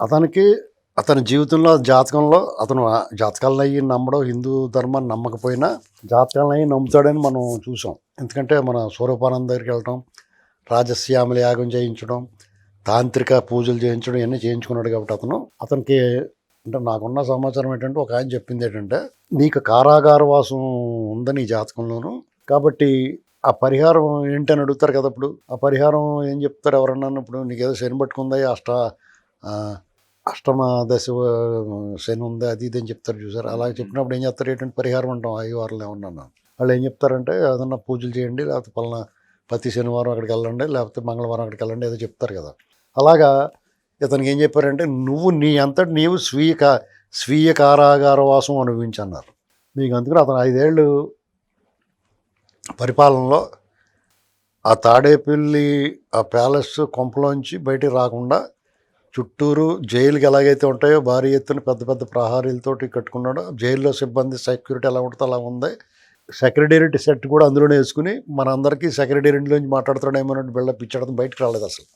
అతనికి అతని జీవితంలో జాతకంలో అతను జాతకాలను అయ్యి నమ్మడం హిందూ ధర్మాన్ని నమ్మకపోయినా జాతకాలను అయ్యి నమ్ముతాడని మనం చూసాం. ఎందుకంటే మన సూర్యపానం దగ్గరికి వెళ్ళటం, రాజశ్యామల యాగం చేయించడం, తాంత్రిక పూజలు చేయించడం ఇవన్నీ చేయించుకున్నాడు కాబట్టి అతనికి అంటే నాకున్న సమాచారం ఏంటంటే ఒక ఆయన చెప్పింది ఏంటంటే నీకు కారాగార వాసం ఉందని ఈ జాతకంలోను కాబట్టి ఆ పరిహారం ఏంటని అడుగుతారు కదా. ఇప్పుడు ఆ పరిహారం ఏం చెప్తారు ఎవరన్నా ఇప్పుడు నీకేదో శని పట్టుకుందా ఆ, అష్టమ దశ శని ఉందా అది ఇది అని చెప్తారు చూసారు. అలా చెప్పినప్పుడు ఏం చెప్తారు ఏంటంటే పరిహారం అంటాం అయ్యవారులు ఏమన్నా వాళ్ళు ఏం చెప్తారంటే ఏదన్నా పూజలు చేయండి, లేకపోతే పలానా ప్రతి శనివారం అక్కడికి వెళ్ళండి, లేకపోతే మంగళవారం అక్కడికి వెళ్ళండి ఏదో చెప్తారు కదా. అలాగా ఇతనికి ఏం చెప్పారంటే నువ్వు నీ అంతటి నీవు స్వీయ కారాగార వాసం అనుభవించన్నారు. మీకు అందుకని అతను 5 ఏళ్ళు పరిపాలనలో ఆ తాడేపల్లి ఆ ప్యాలెస్ కొంపలోంచి బయటికి రాకుండా చుట్టూరు జైలుకి ఎలాగైతే ఉంటాయో భారీ ఎత్తున పెద్ద పెద్ద ప్రహారీలతోటి కట్టుకున్నాడో, జైల్లో సిబ్బంది సెక్యూరిటీ ఎలా ఉంటుందో అలా ఉంది. సెక్రటేరియట్ సెట్ కూడా అందులోనే వేసుకుని మనందరికీ సెక్రటేరియట్లోంచి మాట్లాడుతున్నాడేమో బిల్డప్ ఇచ్చాడు. బయటకు రాలేదు అసలు.